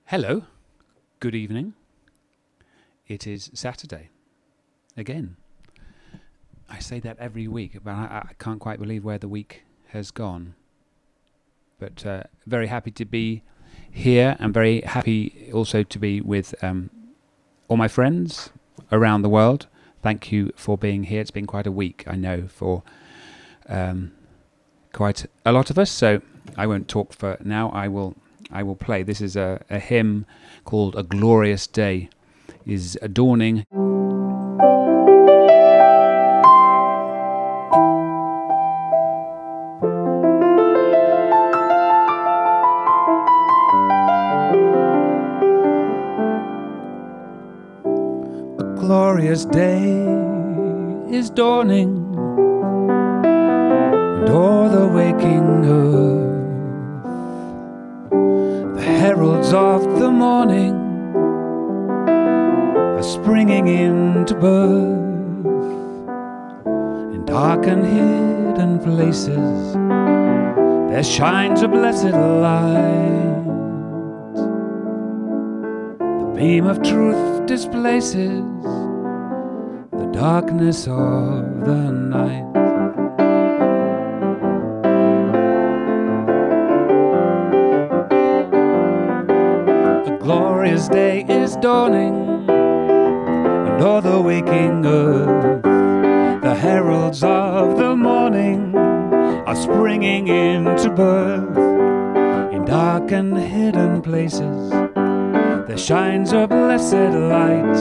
Hello, good evening. It is Saturday again. I say that every week, but I can't quite believe where the week has gone. But very happy to be here, and very happy also to be with all my friends around the world. Thank you for being here. It's been quite a week, I know, for quite a lot of us. So I won't talk for now. I will play. This is a hymn called "A Glorious Day is Dawning." A glorious day is dawning, and o'er the waking earth the heralds of the morning are springing into birth. In dark and hidden places there shines a blessed light. The beam of truth displaces the darkness of the night. A glorious day is dawning, and o'er the waking earth the heralds of the morning are springing into birth. In dark and hidden places there shines a blessed light.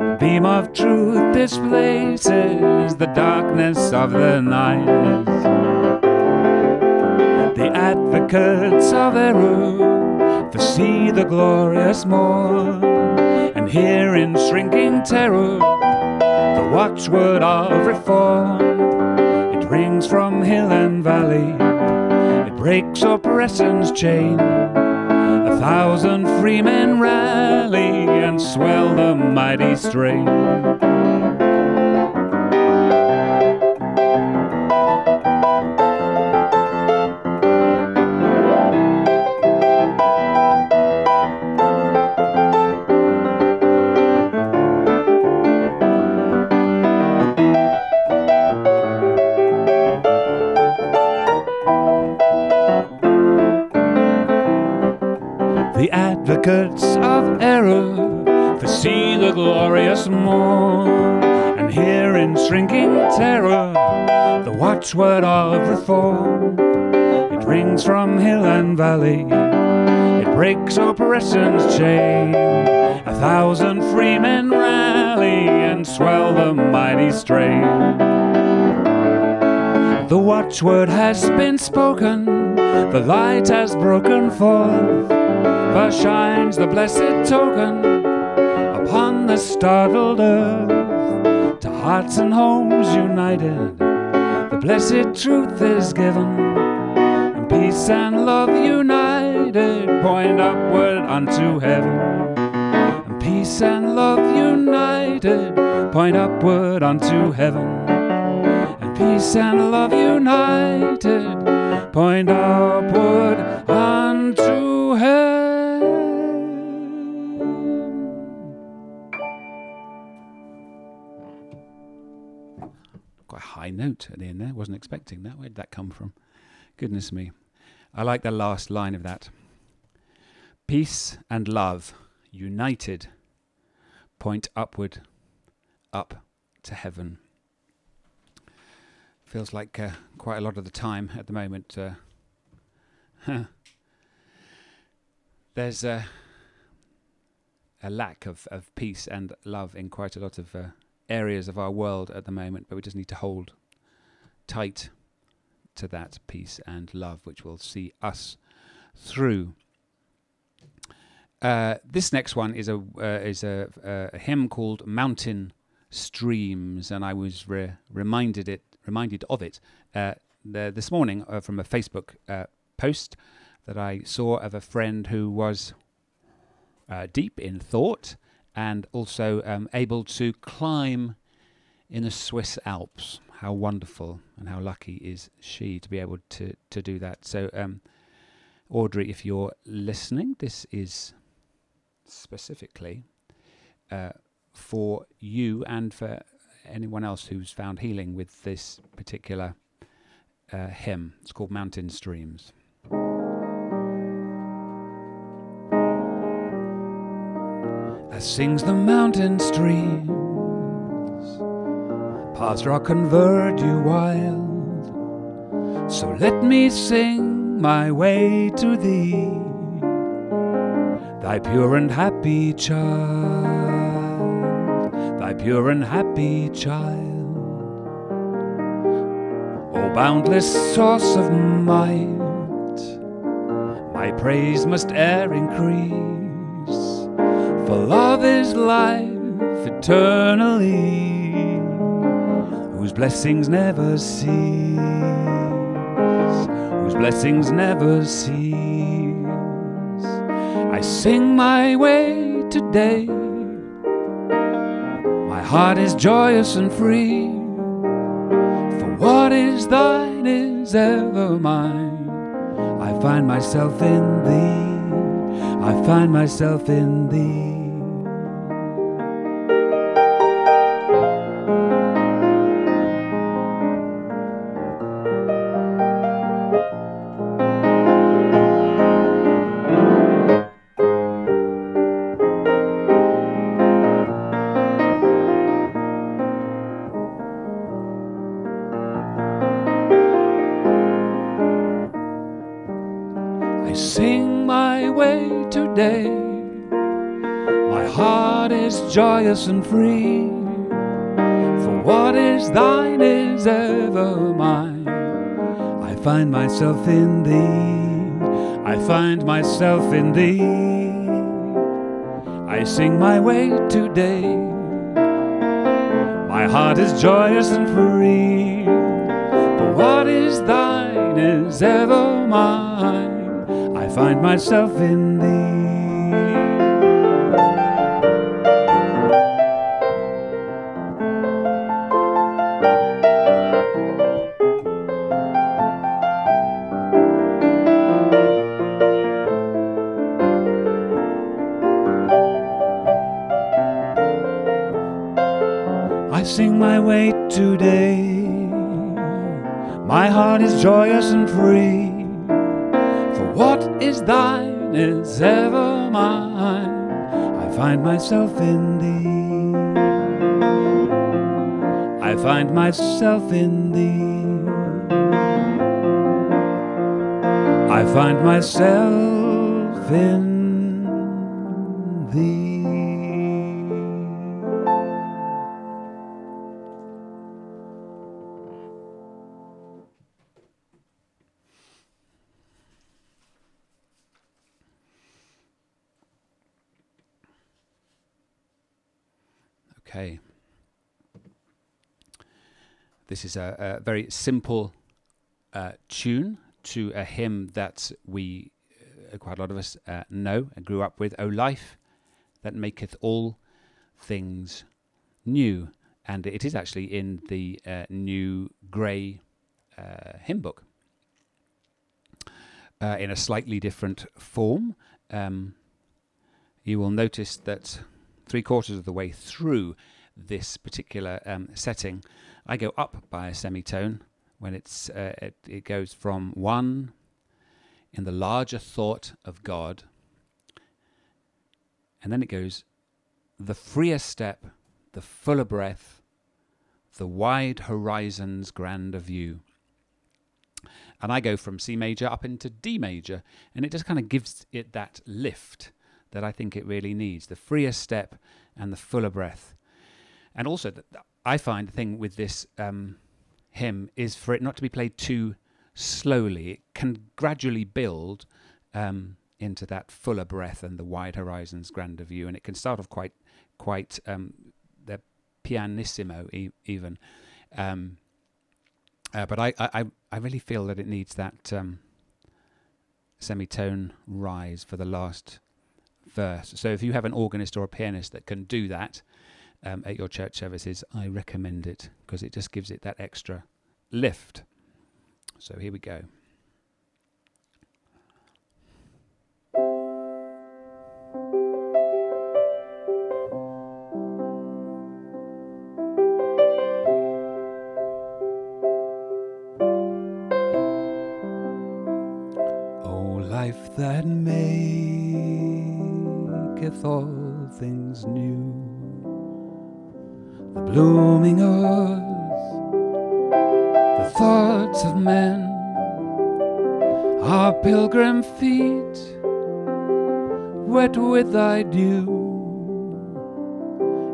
The beam of truth displaces the darkness of the night. The advocates of error foresee the glorious morn, and hear in shrinking terror the watchword of reform. It rings from hill and valley, it breaks oppression's chain. 1,000 free men rally and swell the mighty strain. The advocates of error foresee the glorious morn, and hear in shrinking terror the watchword of reform. It rings from hill and valley, it breaks oppression's chain. 1,000 free men rally and swell the mighty strain. The watchword has been spoken, the light has broken forth. First shines the blessed token upon the startled earth. To hearts and homes united the blessed truth is given, and peace and love united point upward unto heaven. And peace and love united point upward unto heaven. And peace and love united point upward unto heaven. Quite a high note at the end there. Wasn't expecting that. Where did that come from? Goodness me. I like the last line of that. Peace and love united point upward, up to heaven. Feels like quite a lot of the time at the moment. There's a lack of peace and love in quite a lot of areas of our world at the moment, but we just need to hold tight to that peace and love, which will see us through. This next one is a hymn called "Mountain Streams," and I was reminded of it this morning from a Facebook post that I saw of a friend who was deep in thought and also able to climb in the Swiss Alps. How wonderful and how lucky is she to be able to do that. So Audrey, if you're listening, this is specifically for you and for anyone else who's found healing with this particular hymn. It's called Mountain Streams. As sings the mountain streams, past rock and verdure wild, so let me sing my way to thee, thy pure and happy child, thy pure and happy child. O boundless source of might, my praise must e'er increase, for love is life eternally, whose blessings never cease, whose blessings never cease. I sing my way today, my heart is joyous and free, for what is thine is ever mine. I find myself in thee, I find myself in thee. Sing my way today, my heart is joyous and free, for what is thine is ever mine. I find myself in thee, I find myself in thee. I sing my way today, my heart is joyous and free, for what is thine is ever mine. I find myself in thee. I sing my way today, my heart is joyous and free, what is thine is ever mine. I find myself in thee, I find myself in thee, I find myself in thee. Okay. This is a very simple tune to a hymn that we, quite a lot of us, know and grew up with. O life that maketh all things new. And it is actually in the new grey hymn book in a slightly different form. You will notice that 3/4 of the way through this particular setting, I go up by a semitone when it goes from 1 in the larger thought of God, and then it goes the freer step, the fuller breath, the wide horizon's grander view. And I go from C major up into D major, and it just kind of gives it that lift that I think it really needs, the freer step and the fuller breath. And also, I find the thing with this hymn is for it not to be played too slowly. It can gradually build into that fuller breath and the wide horizons grander view, and it can start off quite the pianissimo even. But I really feel that it needs that semitone rise for the last verse. So if you have an organist or a pianist that can do that at your church services, I recommend it, because it just gives it that extra lift. So here we go. life that maketh all things new. The blooming earth, the thoughts of men, our pilgrim feet, wet with thy dew.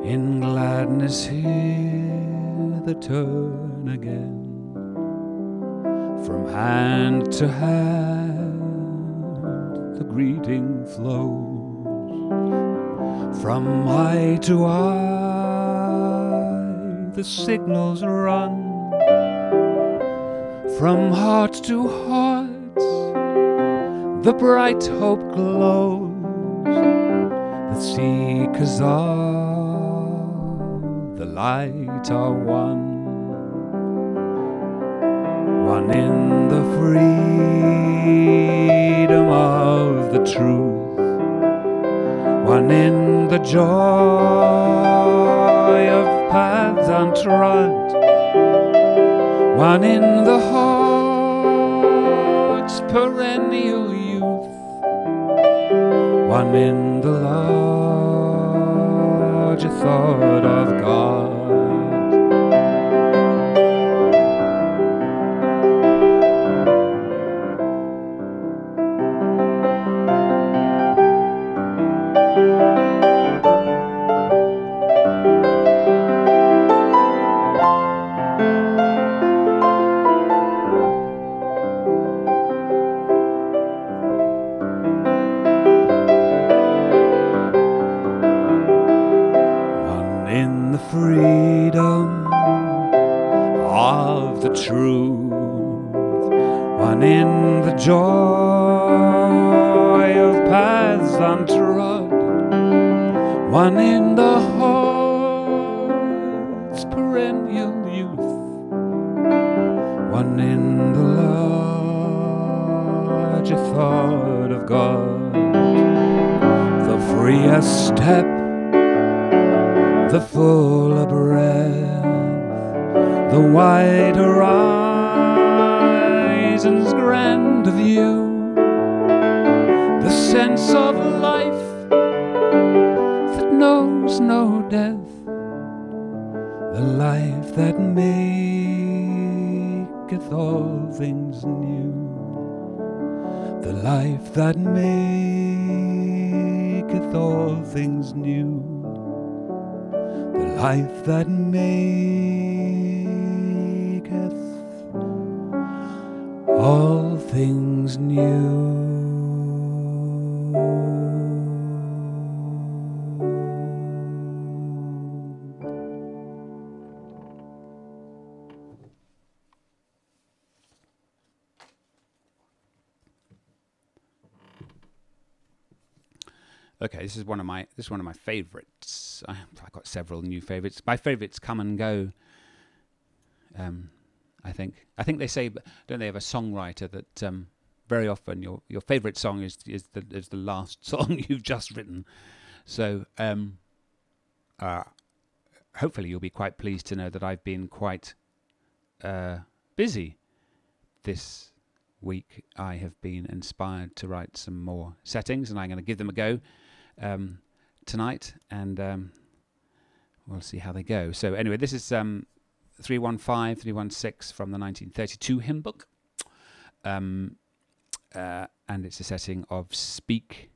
In gladness hear the turn again. From hand to hand the greeting flows. From eye to eye the signals run. From heart to heart the bright hope glows. The seekers of the light are one. One in the freedom of the truth, one in the joy of paths untrod, one in the heart's perennial youth, one in the larger thought of God. Freedom of the truth, one in the joy of paths untrod, one in the heart's perennial youth, one in the larger thought of God. The freer step, the fuller breath, the wide horizon's grand view, the sense of life that knows no death, the life that maketh all things new, the life that maketh all things new, the life that maketh all things new. Okay, this is one of my favourites. I've got several new favourites. My favourites come and go. I think they say, don't they have a songwriter that very often your favourite song is the last song you've just written. So hopefully you'll be quite pleased to know that I've been quite busy this week. I have been inspired to write some more settings, and I'm going to give them a go tonight, and we'll see how they go. So anyway, this is 315, 316 from the 1932 hymn book, and it's a setting of Speak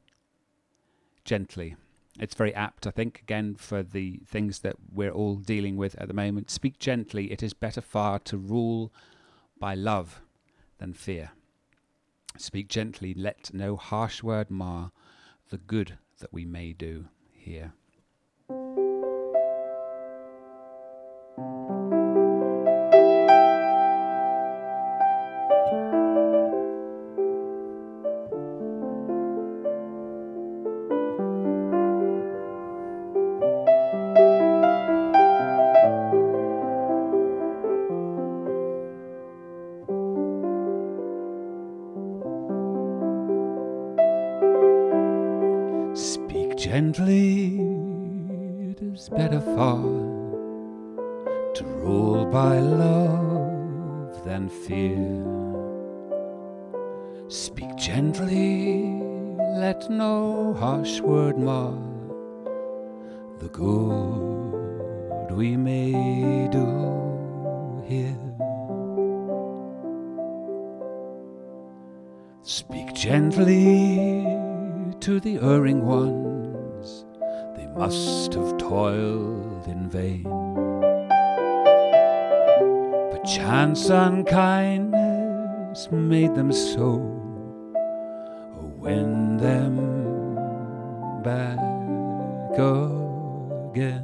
Gently. It's very apt, I think, again, for the things that we're all dealing with at the moment. Speak gently, it is better far to rule by love than fear. Speak gently, let no harsh word mar the good that we may do here. Gently, it is better far to rule by love than fear. Speak gently, let no harsh word mar the good we may do here. Speak gently to the erring ones, they must have toiled in vain. Perchance unkindness made them so, win them back again.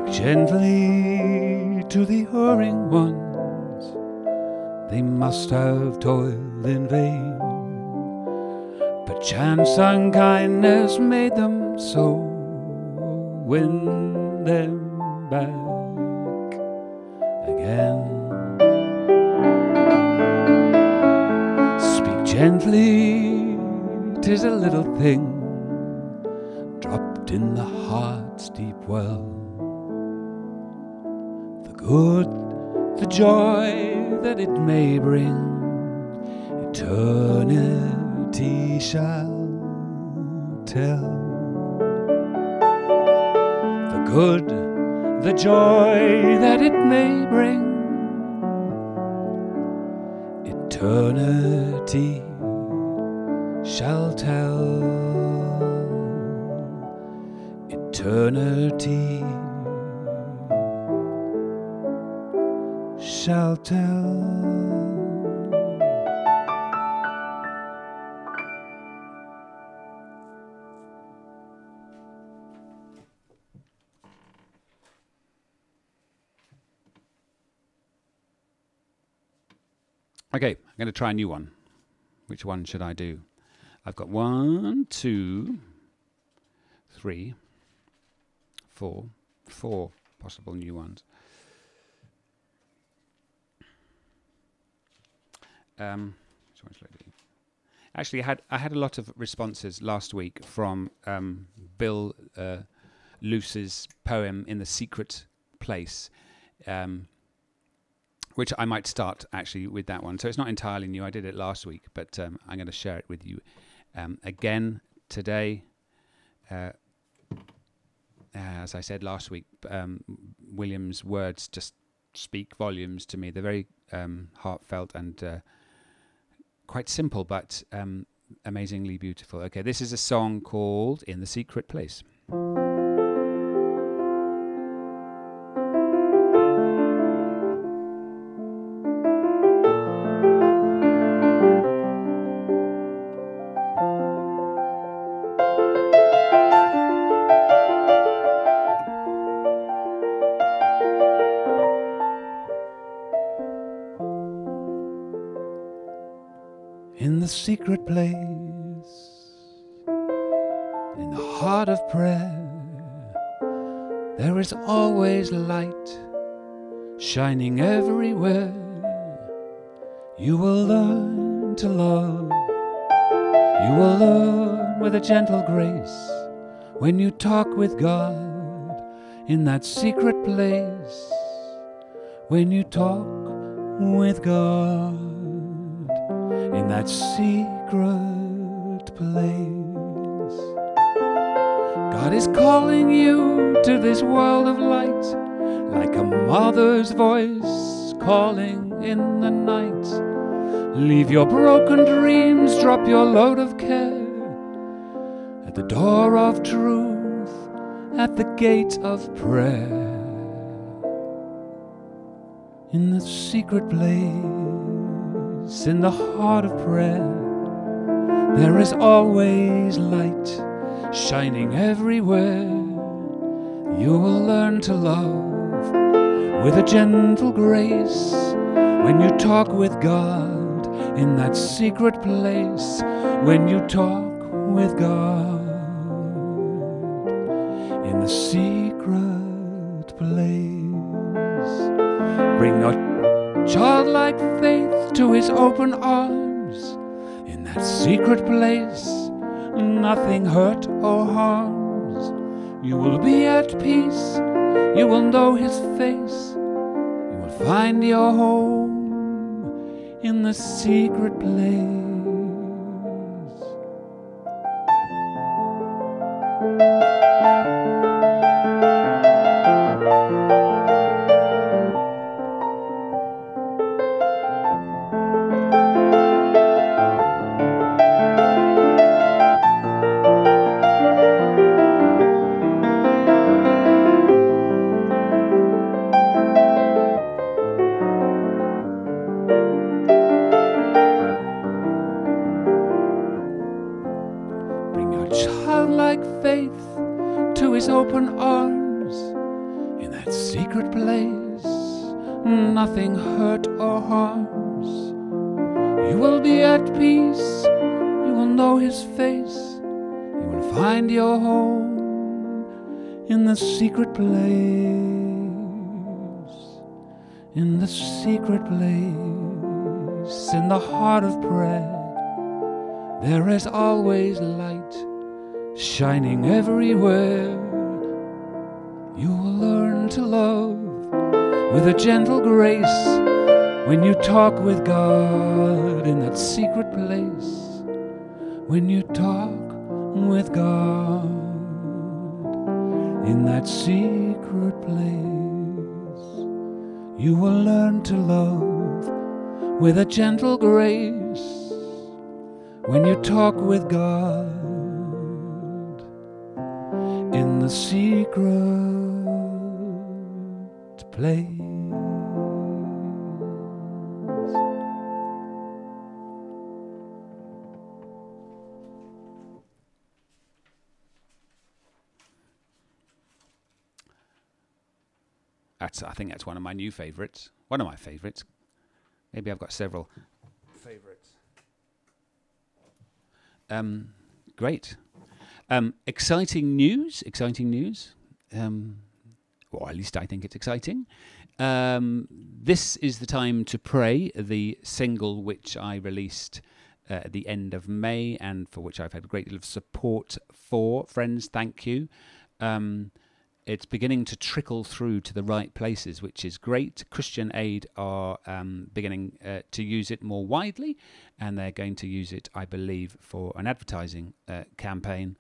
Gently to the erring ones, they must have toiled in vain. Perchance unkindness made them so, win them back again. Speak gently, 'tis a little thing dropped in the heart's deep well. Good, the joy that it may bring, eternity shall tell. The good, the joy that it may bring, eternity shall tell. Eternity shall tell. Okay, I'm going to try a new one. Which one should I do? I've got 1, 2, 3, 4 possible new ones. Actually, I had a lot of responses last week from Bill Luce's poem "In the Secret Place," which I might start actually with that one. So it's not entirely new. I did it last week, but I'm going to share it with you again today. As I said last week, William's words just speak volumes to me. They're very heartfelt and quite simple, but amazingly beautiful. Okay, this is a song called "In the Secret Place." In the secret place, in the heart of prayer, there is always light shining everywhere. You will learn to love, you will learn with a gentle grace when you talk with God in that secret place. When you talk with God in that secret place, God is calling you to this world of light, like a mother's voice calling in the night. Leave your broken dreams, drop your load of care at the door of truth, at the gate of prayer. In the secret place, in the heart of prayer, there is always light shining everywhere. You will learn to love with a gentle grace when you talk with God in that secret place when you talk with God, in the secret place. Bring your childlike faith to his open arms, in that secret place nothing hurt or harms. You will be at peace, you will know his face, you will find your home in the secret place. Childlike faith to his open arms, in that secret place nothing hurt or harms. You will be at peace, you will know his face, you will find your home in the secret place, in the secret place, in the heart of prayer. There is always light shining everywhere. You will learn to love with a gentle grace when you talk with God in that secret place. When you talk with God in that secret place, you will learn to love with a gentle grace when you talk with God in the secret place. I think that's one of my new favourites. One of my favourites. Maybe I've got several favourites. Great. Exciting news. Or at least I think it's exciting. This is the time to pray, the single which I released at the end of May and for which I've had a great deal of support for. Friends, thank you. It's beginning to trickle through to the right places, which is great. Christian Aid are beginning to use it more widely, and they're going to use it, I believe, for an advertising campaign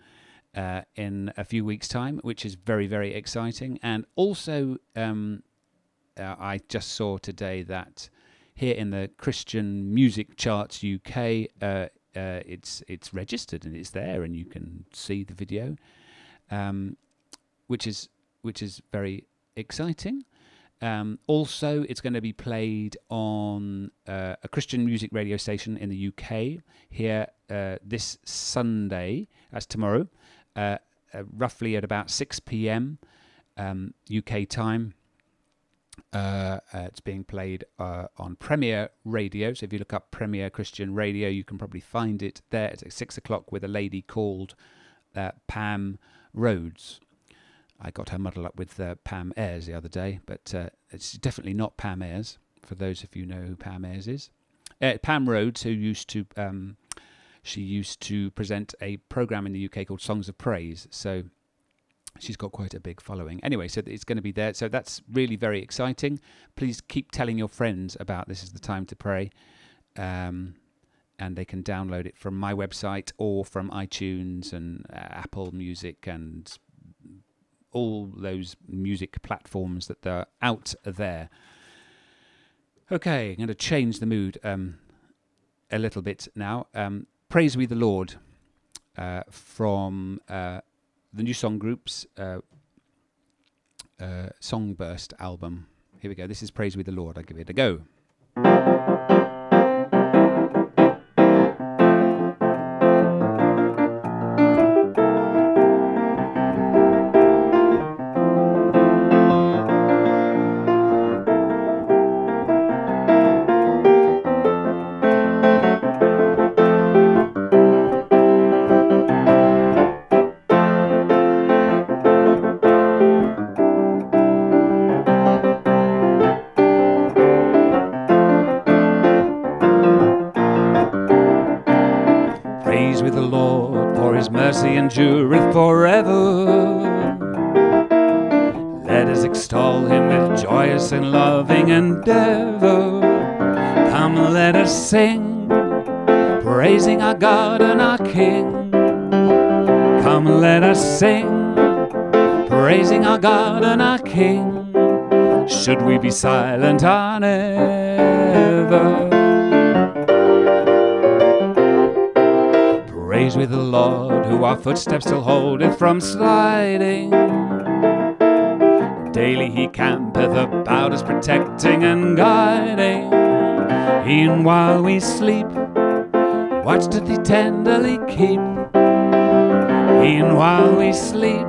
in a few weeks' time, which is very, very exciting. And also, I just saw today that here in the Christian Music Charts UK, it's registered and it's there, and you can see the video, which is very exciting. Also, it's going to be played on a Christian music radio station in the UK here this Sunday, that's tomorrow, roughly at about 6 p.m. UK time. It's being played on Premier Radio, so if you look up Premier Christian Radio, you can probably find it there. It's at 6 o'clock with a lady called Pam Rhodes. I got her muddled up with Pam Ayres the other day, but it's definitely not Pam Ayres, for those of you who know who Pam Ayres is. Pam Rhodes, who used to present a program in the UK called Songs of Praise, so she's got quite a big following. Anyway, so it's going to be there, so that's really very exciting. Please keep telling your friends about This Is the Time to Pray, and they can download it from my website or from iTunes and Apple Music and all those music platforms that are out there. Okay, I'm going to change the mood a little bit now. Praise We the Lord from the New Song Group's Songburst album. Here we go. This is Praise We the Lord. I'll give it a go. Praise with the Lord, for his mercy endureth forever. Let us extol him with joyous and loving endeavor. Come, let us sing, praising our God and our King. Come, let us sing, praising our God and our King. Should we be silent on ever? Praise with the Lord, who our footsteps still holdeth from sliding. Daily he campeth about us, protecting and guiding. E'en while we sleep, watch doth he tenderly keep. E'en while we sleep,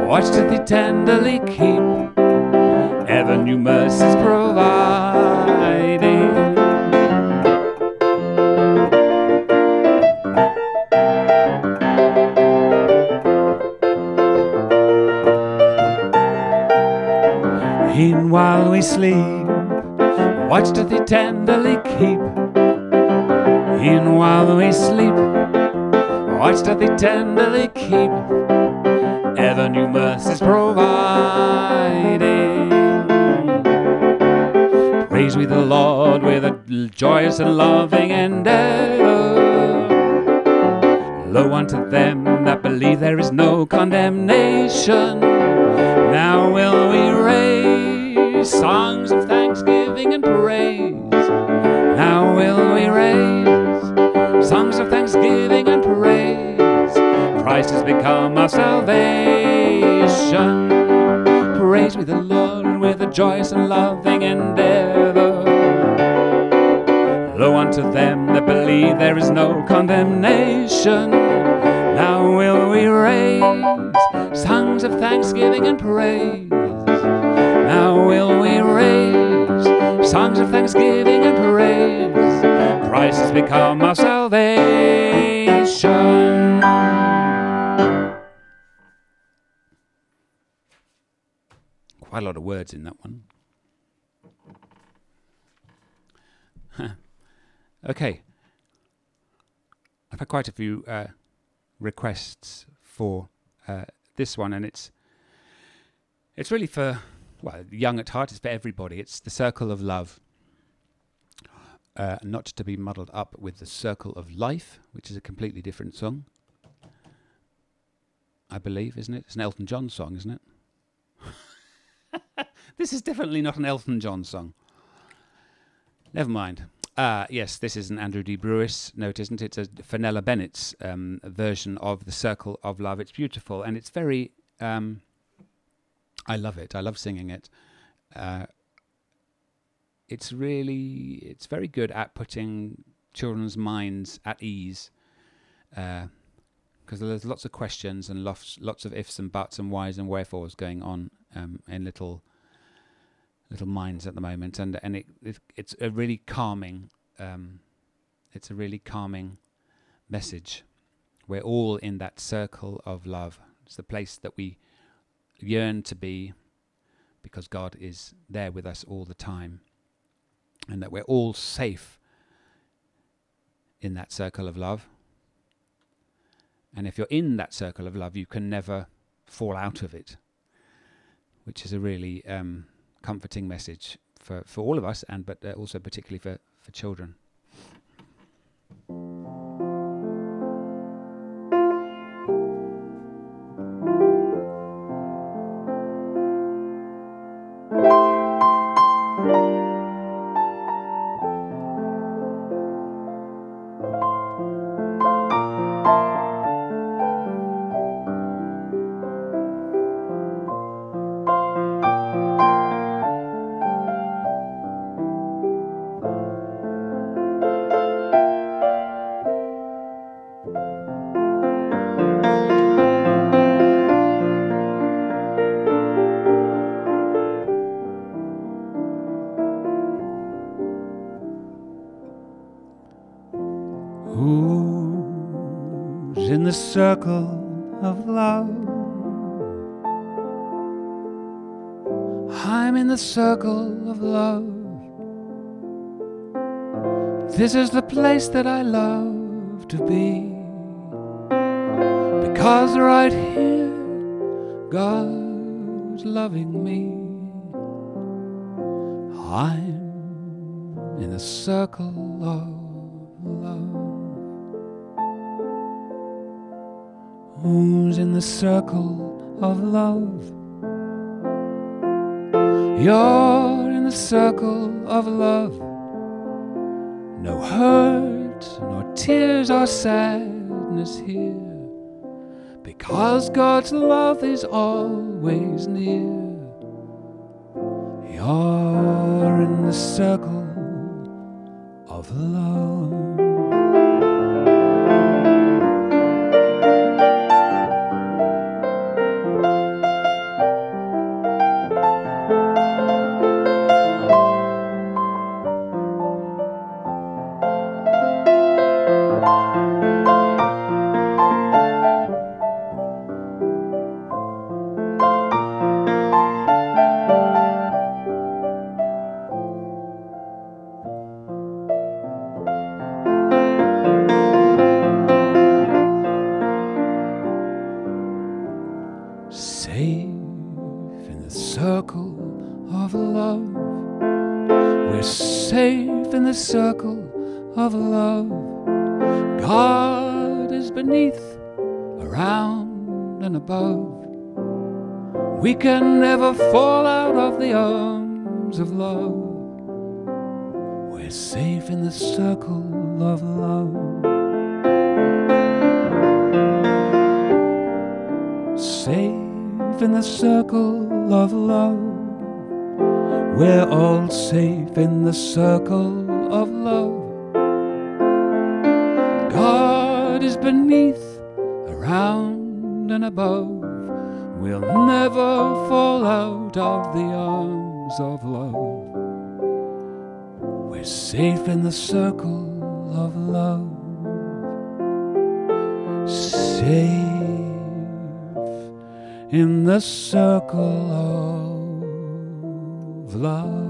watch doth he tenderly keep. Ever new mercies providing. E'en while we sleep, watch doth he tenderly keep. E'en while we sleep, watch doth he tenderly keep. Ever new mercies providing. Praise we the Lord with a joyous and loving endeavor. Lo unto them that believe there is no condemnation. Now will we raise songs of thanksgiving and praise. Now will we raise songs of thanksgiving and praise. Christ has become our salvation. Praise we the Lord with a joyous and loving endeavor. Lo unto them that believe there is no condemnation. Now will we raise songs of thanksgiving and praise. Now will we raise songs of thanksgiving and praise. Christ has become our salvation. Quite a lot of words in that one. Okay. I've had quite a few requests for this one, and it's really for, well, young at heart. It's for everybody. It's the Circle of Love, not to be muddled up with the Circle of Life, which is a completely different song, I believe, isn't it? It's an Elton John song, isn't it? This is definitely not an Elton John song. Never mind. Yes, this is an Andrew D. Brewis. No, it isn't. It's a Fenella Bennett's version of The Circle of Love. It's beautiful, and it's very... I love it. I love singing it. It's very good at putting children's minds at ease, because there's lots of questions and lots of ifs and buts and whys and wherefores going on in little minds at the moment, and it's a really calming message. We're all in that circle of love. It's the place that we yearn to be, because God is there with us all the time, and that we're all safe in that circle of love. And if you're in that circle of love, you can never fall out of it, which is a really comforting message for all of us, but also particularly for children. Who's in the circle of love? I'm in the circle of love. This is the place that I love have to be, because right here God's loving me. I'm in the circle of love. Who's in the circle of love? You're in the circle of love. No hurt, nor tears or sadness here, because God's love is always near. You're in the circle of love. Safe in the circle of love. We're safe in the circle of love. God is beneath, around and above. We can never fall out of the arms of love. We're safe in the circle of love. Safe in the circle of love. We're all safe in the circle of love. God is beneath, around and above. We'll never fall out of the arms of love. We're safe in the circle of love. Safe in the circle of love.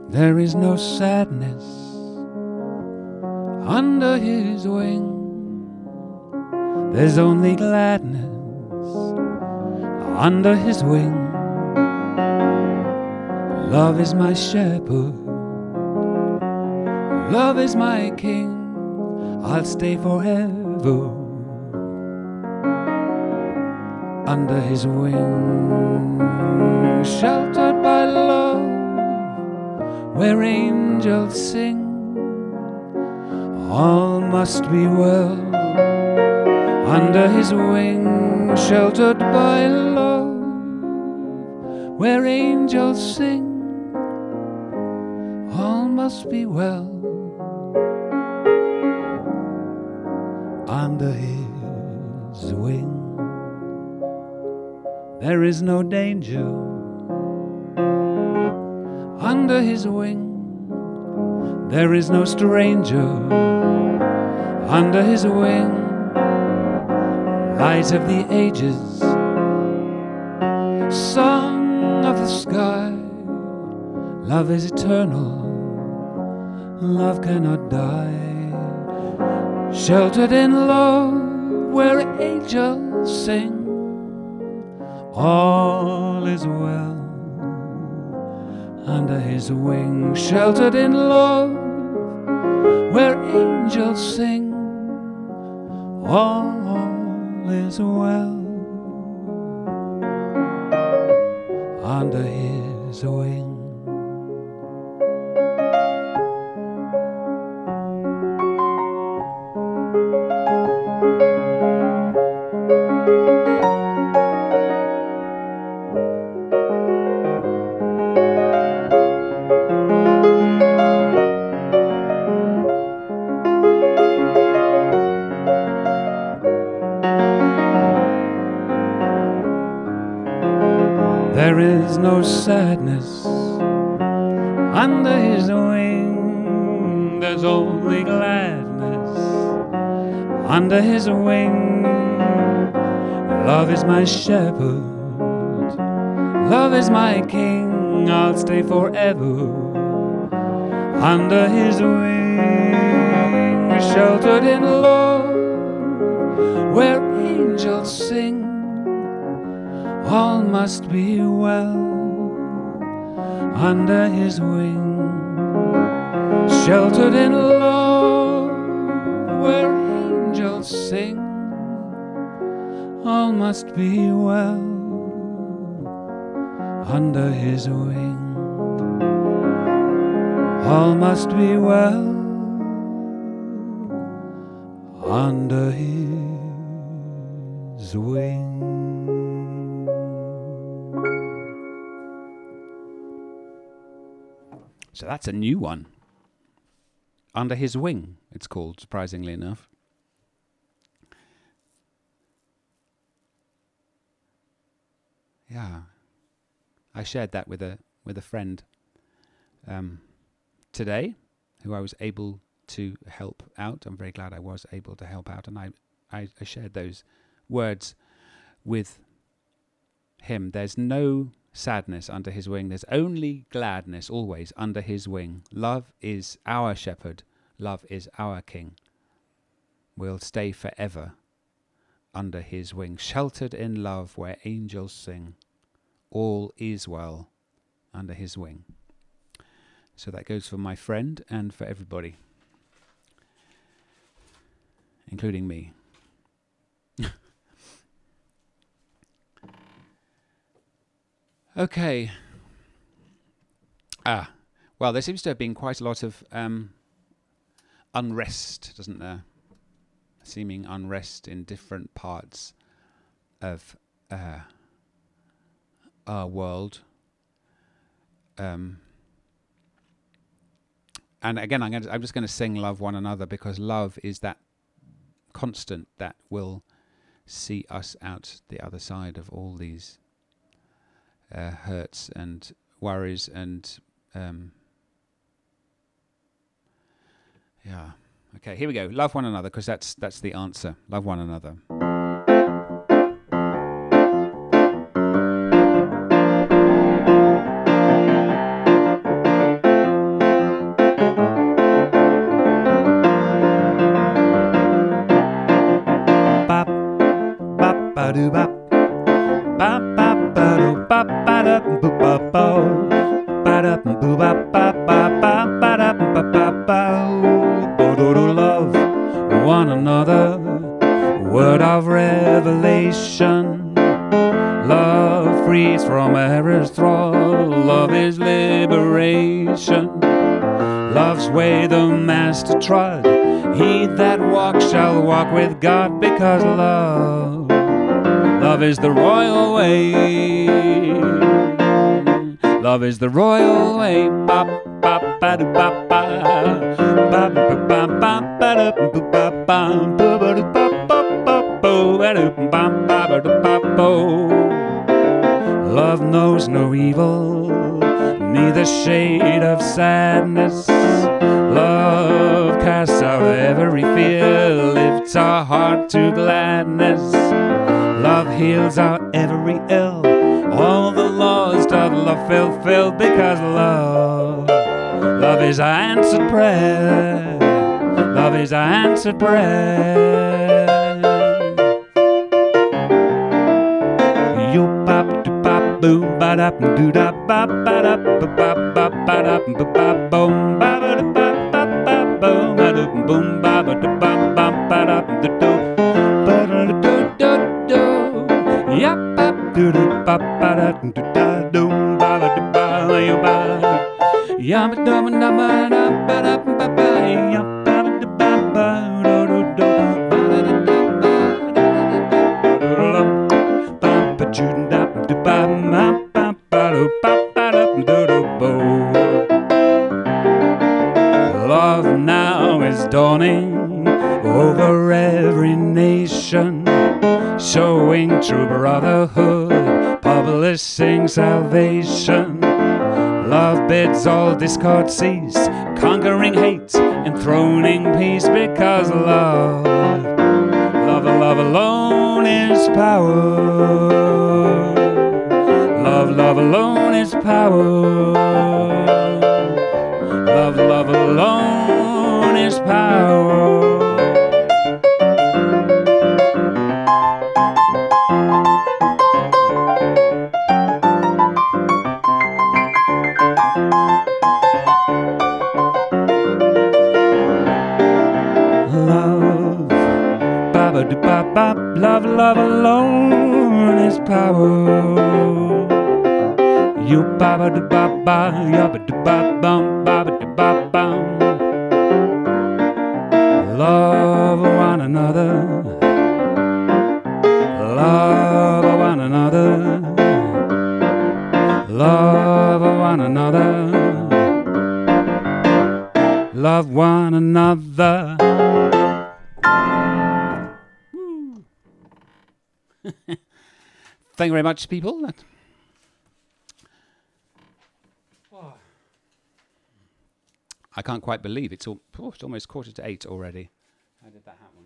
There is no sadness under his wing. There's only gladness under his wing. Love is my shepherd, love is my king. I'll stay forever under his wing, sheltered by love, where angels sing. All must be well under his wing, sheltered by love, where angels sing. All must be well under his wing. There is no danger under his wing. There is no stranger under his wing. Light of the ages, song of the sky. Love is eternal, love cannot die. Sheltered in love, where angels sing. All is well under his wing, sheltered in love, where angels sing. All is well under his wing. There is no sadness under his wing. There's only gladness under his wing. Love is my shepherd, love is my king. I'll stay forever under his wing, sheltered in love, where angels sing. All must be well under his wing, sheltered in love, where angels sing. All must be well under his wing. All must be well under his wing. So that's a new one. Under his wing, it's called, surprisingly enough. Yeah, I shared that with a friend today, who I was able to help out. I'm very glad I was able to help out, and I shared those words with him. There's no sadness under his wing. There's only gladness always under his wing. Love is our shepherd. Love is our king. We'll stay forever under his wing, sheltered in love where angels sing. All is well under his wing. So that goes for my friend and for everybody, including me. Okay. Well, there seems to have been quite a lot of unrest, doesn't there? Seeming unrest in different parts of our world. And again, I'm just going to sing "Love One Another" because love is that constant that will see us out the other side of all these hurts and worries and yeah. Okay, here we go. Love one another, because that's the answer. Love one another. Bop bop ba doo bop bop bop ba doo bop ba da boo bop bo ba da boo bop bop bop bop ba da bop bop bo. Love one another, word of revelation. Love frees from error's thrall. Love is liberation. Love's way the master trod. He that walks shall walk with God, because love is the royal way. Love is the royal way. Bop bop ba do bop ba bop bop bop bop ba do bop bop ba do bop bop bop bo ba do bop ba do bop bo. Love knows no evil, neither shade of sadness. Love casts out every fear, lifts our heart to gladness. Love heals our every ill, all the laws doth love fulfill, because love is our answered prayer. Love is our answered prayer. Yo pop do pop boom ba da do da ba ba da ba ba ba ba da ba ba boom ba ba da ba ba ba boom ba da boom ba ba da ba ba ba da do do ba da do do do ya pop do do ba ba da do da do ba ba da ba yo ba ya ba da ba da ba da ba da ba ba ya ba da ba ba do do do ba da da ba da do ba ba ju da do ba ma ba ba do ba ba da do do bo. Love now is dawning over every nation, showing true brotherhood, publishing salvation. Love bids all discord cease, conquering hate, enthroning peace, because love is power. Love alone is power. Love alone is power. Love alone is power. You ba ba da ba ba, ya ba da ba bum, ba ba da ba bum. Love one another. Love one another. Love one another. Love one another. Thank you very much, people. I can't quite believe it's almost 7:45 already. How did that happen?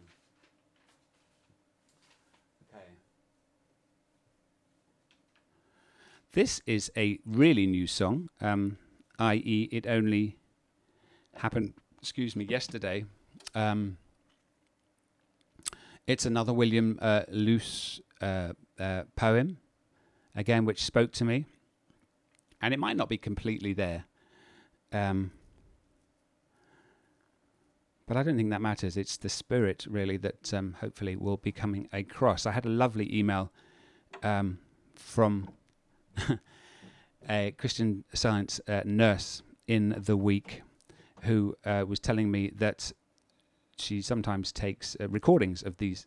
Okay. This is a really new song, i.e. it only happened, yesterday. It's another William Luce poem, again, which spoke to me. And it might not be completely there. But I don't think that matters. It's the spirit, really, that hopefully will be coming across. I had a lovely email from a Christian Science nurse in the week who was telling me that she sometimes takes recordings of these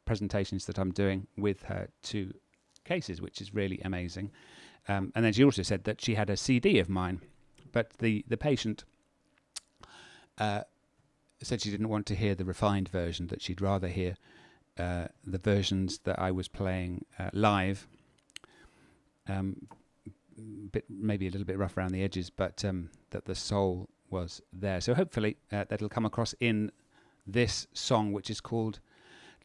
presentations that I'm doing with her 2 cases, which is really amazing. And then she also said that she had a CD of mine, but the patient said she didn't want to hear the refined version, that she'd rather hear the versions that I was playing live. Maybe a little bit rough around the edges, but that the soul was there. So hopefully that'll come across in this song, which is called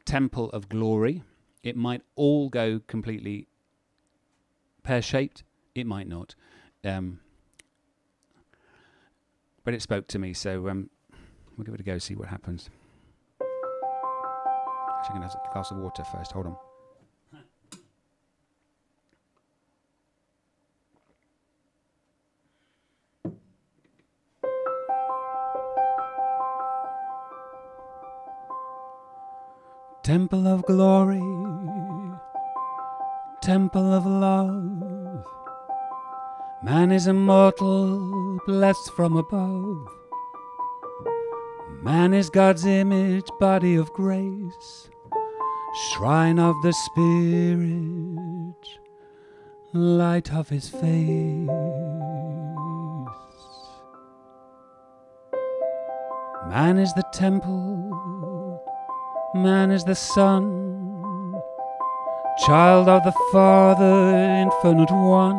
Temple of Glory. It might all go completely pear-shaped. It might not. But it spoke to me, so we'll give it a go, see what happens. Actually, I'm going to have a glass of water first. Hold on. Temple of glory, temple of love. Man is immortal, blessed from above. Man is God's image, body of grace, shrine of the Spirit, light of his face. Man is the temple, man is the Son, child of the Father, infinite one,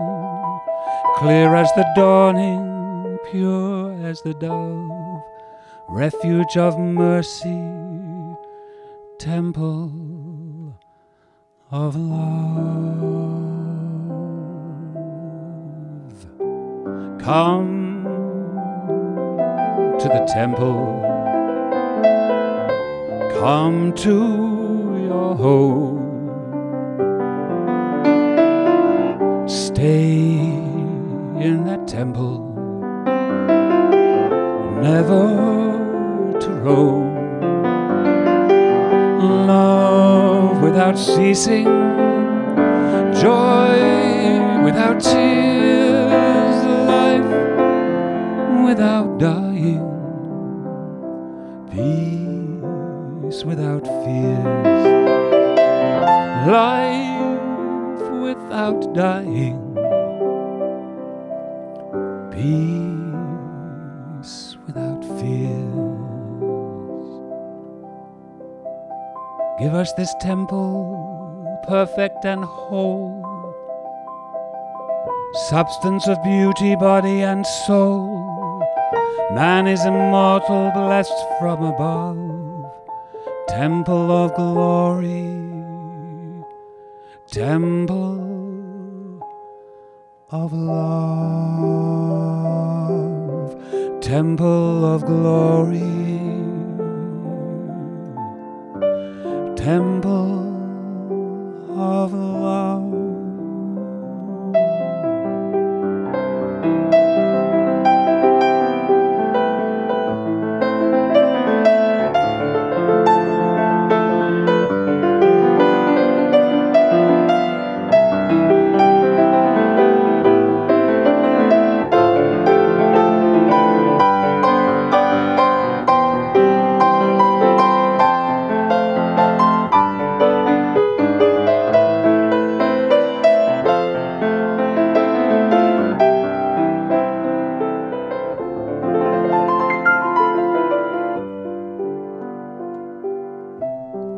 clear as the dawning, pure as the dove, refuge of mercy, temple of love. Come to the temple, come to your home, stay in that temple, never to roam. Love without ceasing, joy without tears, life without dying, peace without fears, life without dying, peace without fears. Give us this temple, perfect and whole, substance of beauty, body and soul. Man is immortal, blessed from above, temple of glory, Temple of love, temple of glory, temple of love.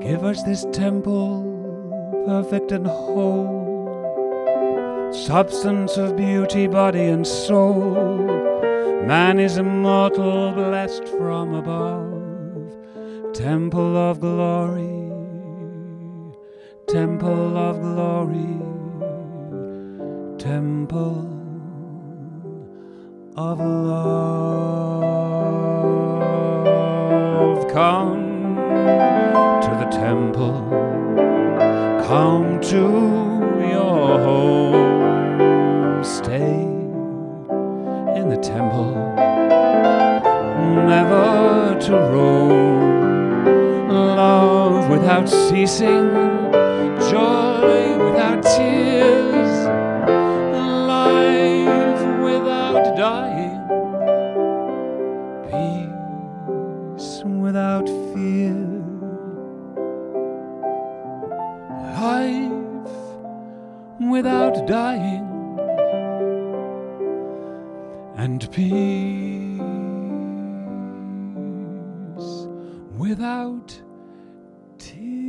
Give us this temple, perfect and whole, substance of beauty, body and soul. Man is immortal, blessed from above. Temple of glory, temple of glory, temple of love. Come to the temple, come to your home, stay in the temple, never to roam. Love without ceasing, joy without tears, life without dying, peace without fear. Life without dying, and peace without tears.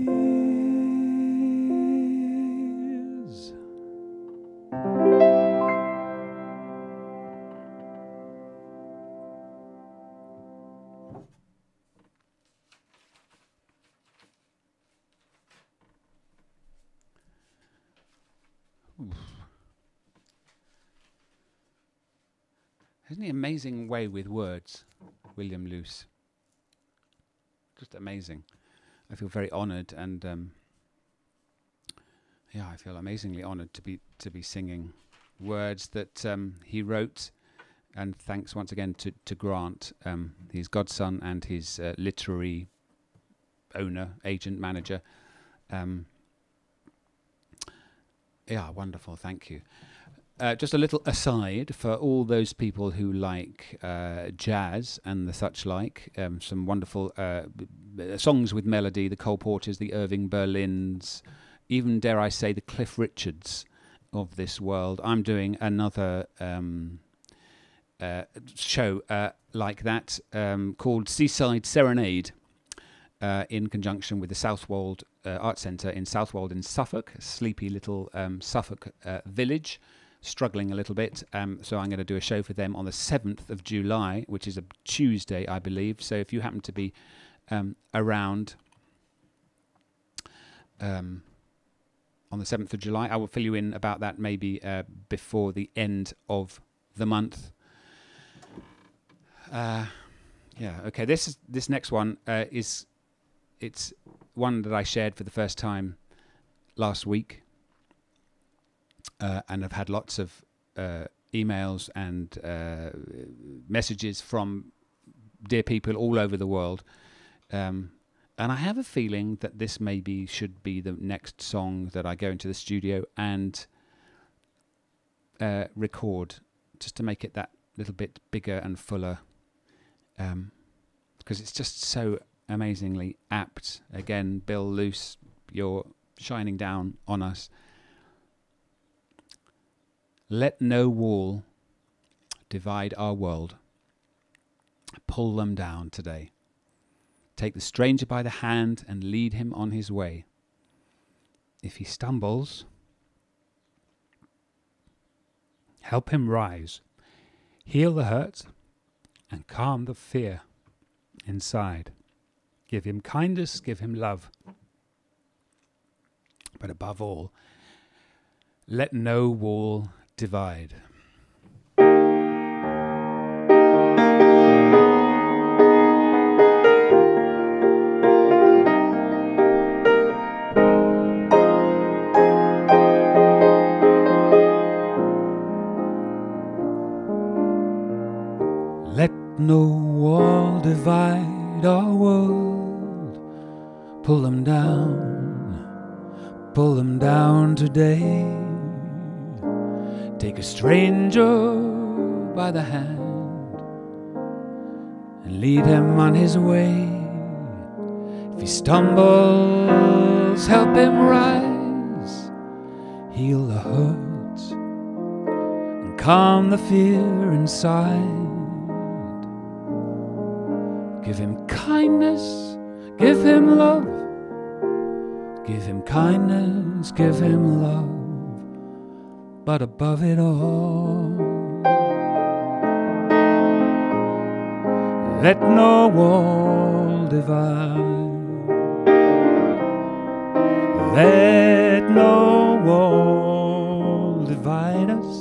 Isn't he amazing way with words, William Luce? Just amazing. I feel very honoured, and yeah, I feel amazingly honoured to be singing words that he wrote. And thanks once again to Grant, his godson and his literary owner, agent, manager. Yeah, wonderful. Thank you. Just a little aside for all those people who like jazz and the such like, some wonderful songs with melody, the Cole Porters, the Irving Berlins, even, dare I say, the Cliff Richards of this world. I'm doing another show like that called Seaside Serenade in conjunction with the Southwold Art Centre in Southwold in Suffolk, a sleepy little Suffolk village, struggling a little bit, so I'm going to do a show for them on the 7th of July, which is a Tuesday, I believe. So if you happen to be around on the 7th of July, I will fill you in about that maybe before the end of the month. Yeah, okay. This next one it's one that I shared for the first time last week. And I've had lots of emails and messages from dear people all over the world. And I have a feeling that this maybe should be the next song that I go into the studio and record, just to make it that little bit bigger and fuller. Because it's just so amazingly apt. Again, Bill Luce, you're shining down on us. Let no wall divide our world. Pull them down today. Take the stranger by the hand and lead him on his way. If he stumbles, help him rise. Heal the hurt and calm the fear inside. Give him kindness, give him love. But above all, Let no wall divide. Let no wall divide our world. Pull them down today. Take a stranger by the hand and lead him on his way. If he stumbles, help him rise. Heal the hurt and calm the fear inside. Give him kindness, give him love. Give him kindness, give him love. But above it all, let no wall divide. Let no wall divide us.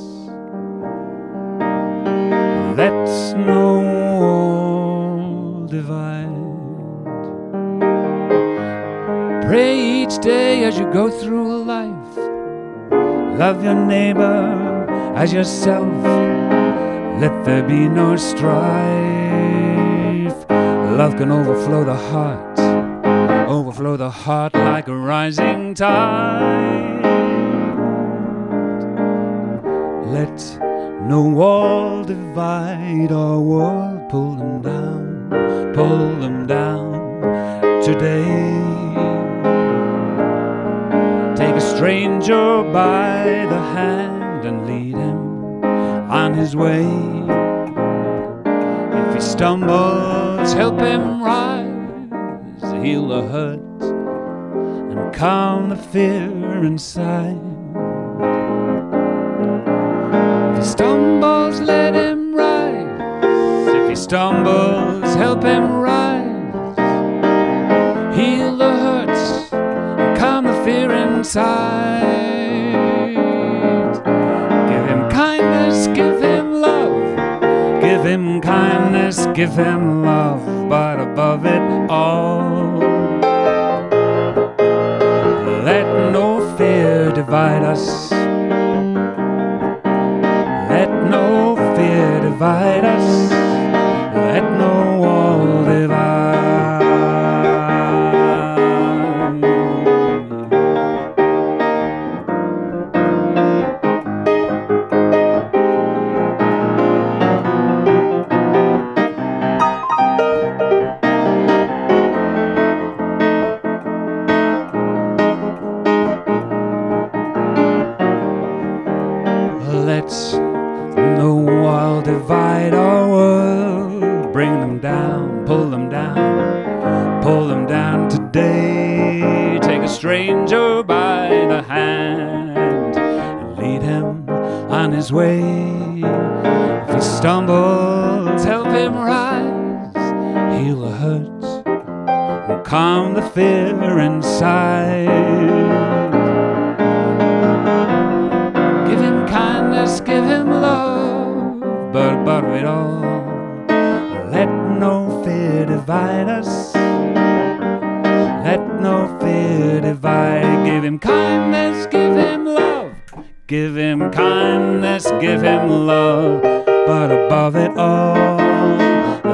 Let no wall divide. Pray each day as you go through life. Love your neighbor as yourself. Let there be no strife. Love can overflow the heart like a rising tide. Let no wall divide our world. Pull them down today. Take a stranger by the hand and lead him on his way. If he stumbles, help him rise. Heal the hurt and calm the fear inside. If he stumbles, let him rise. If he stumbles, help him rise. Heal the hurts and calm the fear inside. Give him kindness, give him love. Give him kindness, give him love. But above it all, let no fear divide us. Let no fear divide us. Let no wall divide. Let no wall divide our world. Bring them down, pull them down today. Take a stranger by the hand and lead him on his way. If he stumbles, help him rise. Heal the hurt and calm the fear inside. Give him love, but above it all, let no fear divide us. Let no fear divide. Give him kindness, give him love. Give him kindness, give him love. But above it all,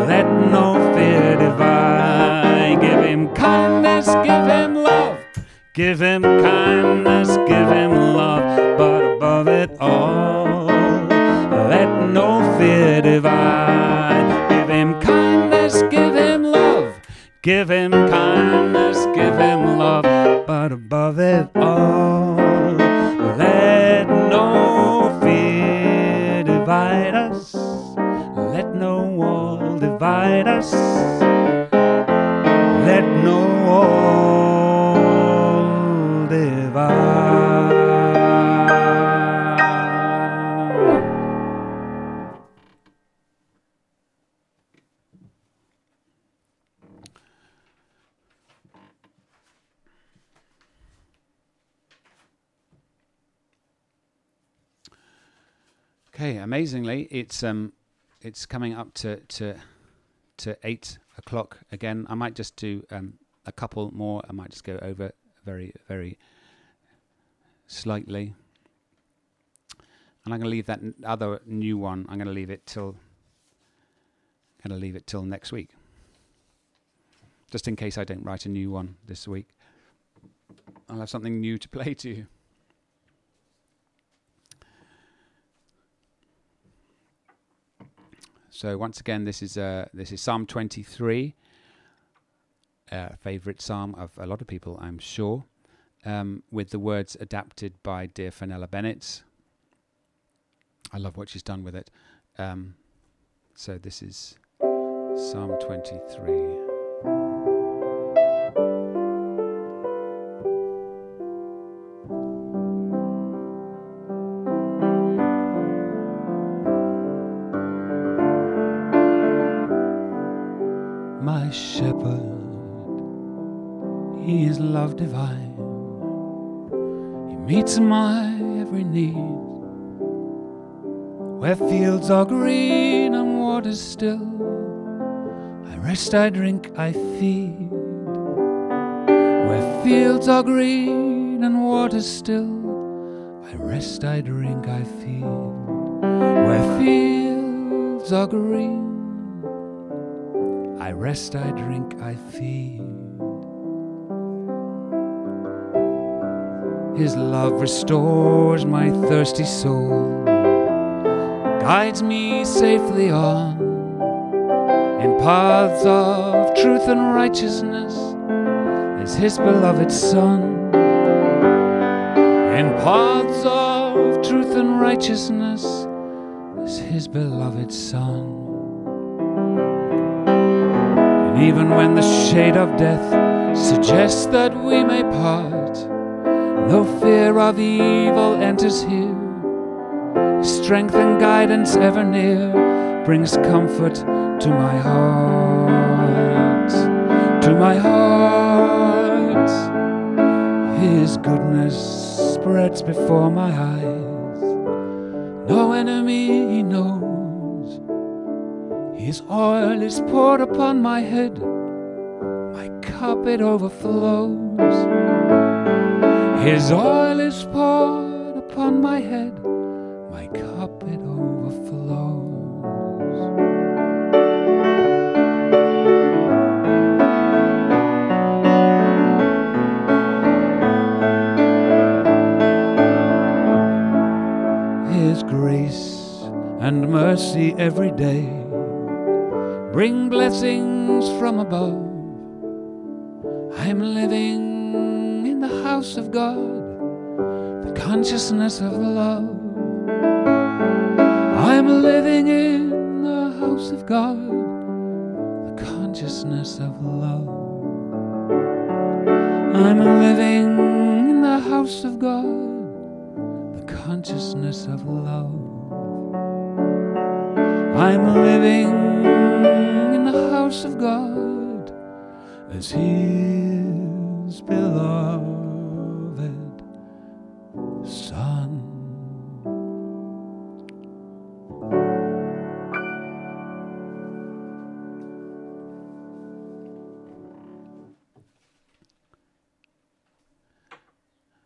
let no fear divide. Give him kindness, give him love. Give him kindness, give him love. But above it all, let no fear divide. Give him kindness, give him love. Give him kindness, give him love. But above it all, let no fear divide us. Let no wall divide us. Let no wall divide. Okay, amazingly, it's coming up to 8 o'clock again. I might just do a couple more. I might just go over very, very slightly. And I'm going to leave that other new one. I'm going to leave it till next week, just in case I don't write a new one this week. I'll have something new to play to you. So once again, this is Psalm 23, favorite psalm of a lot of people, I'm sure, with the words adapted by dear Fenella Bennett. I love what she's done with it. So this is Psalm 23. My shepherd, he is love divine. He meets my every need. Where fields are green and waters still, I rest, I drink, I feed. Where fields are green and waters still, I rest, I drink, I feed. Where fields are green, I rest, I drink, I feed. His love restores my thirsty soul, guides me safely on in paths of truth and righteousness as his beloved Son. In paths of truth and righteousness as his beloved Son. And even when the shade of death suggests that we may part, no fear of evil enters here. Strength and guidance ever near brings comfort to my heart, to my heart. His goodness spreads before my eyes. No enemy he knows. His oil is poured upon my head. My cup it overflows. His oil is poured upon my head. My cup it overflows. His grace and mercy every day bring blessings from above. I'm living in the house of God, the consciousness of love. I'm living in the house of God, the consciousness of love. I'm living in the house of God, the consciousness of love. I'm living in the house of God as his beloved Son.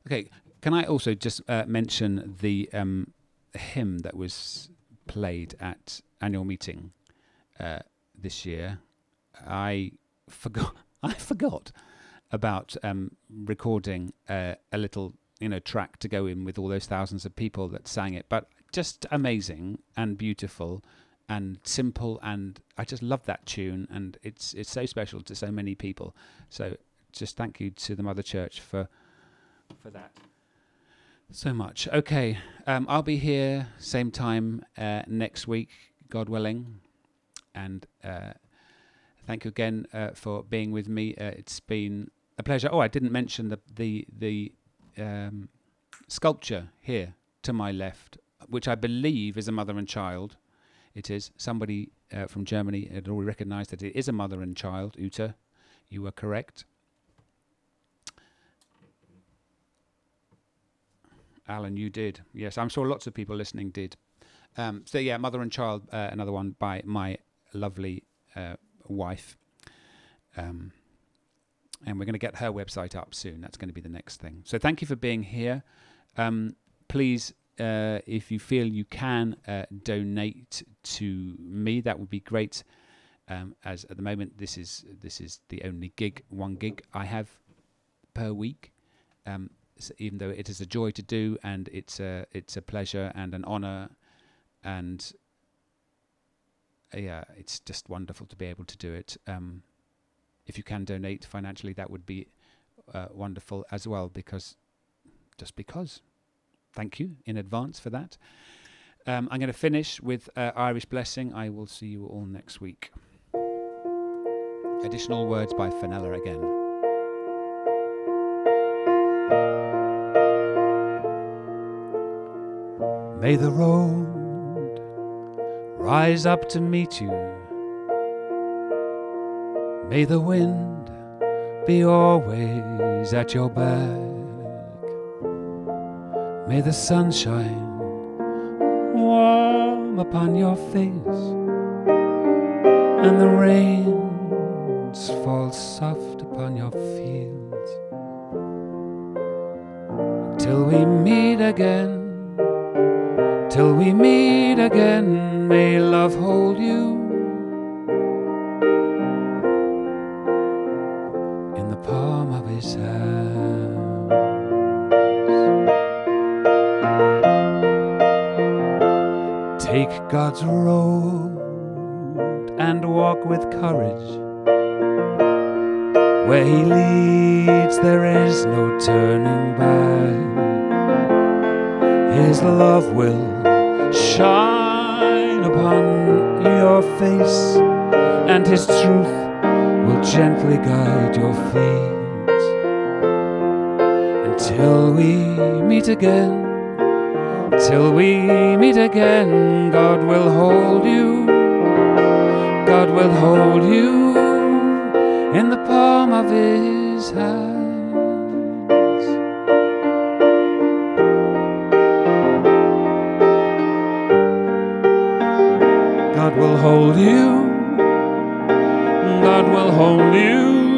Okay, can I also just mention the hymn that was played at annual meeting this year? I forgot about recording a little track to go in with all those thousands of people that sang it, but just amazing and beautiful and simple, and I just love that tune, and it's so special to so many people. So just thank you to the Mother Church for that so much. Okay, I'll be here same time next week, God willing, and thank you again for being with me. It's been a pleasure. Oh, I didn't mention the sculpture here to my left, which I believe is a mother and child. It is. Somebody from Germany had already recognised that it is a mother and child. Uta, you were correct. Alan, you did. Yes, I'm sure lots of people listening did. So yeah, Mother and Child, another one by my lovely wife. And we're going to get her website up soon. That's going to be the next thing. So thank you for being here. Please, if you feel you can donate to me, that would be great. As at the moment, this is the only one gig I have per week. So even though it is a joy to do, and it's a pleasure and an honor, and yeah, it's just wonderful to be able to do it. If you can donate financially, that would be wonderful as well, because thank you in advance for that. I'm going to finish with Irish Blessing. I will see you all next week. Additional words by Fenella again. May the road rise up to meet you. May the wind be always at your back. May the sunshine warm upon your face, and the rains fall soft upon your fields. Till we meet again. Till we meet again, may love hold you in the palm of his hand. Take God's road and walk with courage. Where he leads, there is no turning back. His love will shine upon your face, and his truth will gently guide your feet. Until we meet again, till we meet again, God will hold you, God will hold you in the palm of his hand. God will hold you, God will hold you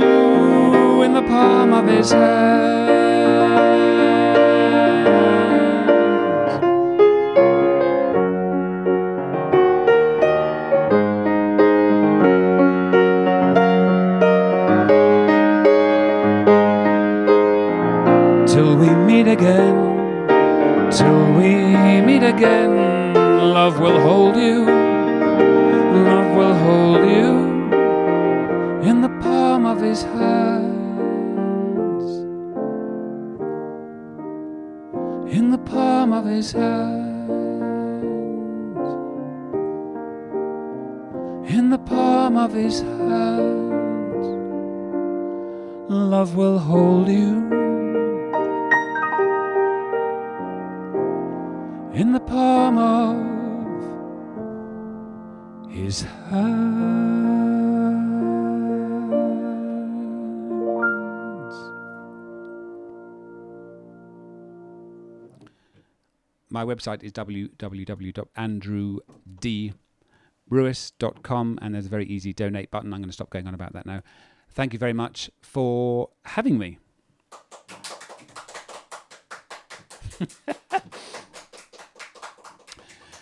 in the palm of his hand. Till we meet again, till we meet again, love will hold you, love will hold you in the palm of his hands, in the palm of his hands, in the palm of his hands, love will hold you in the palm of his hands. My website is www.andrewdbrewis.com, and there's a very easy donate button. I'm going to stop going on about that now. Thank you very much for having me.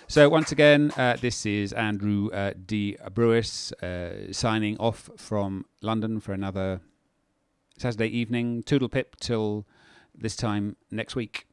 So once again, this is Andrew D. Brewis signing off from London for another Saturday evening. Toodle pip till this time next week.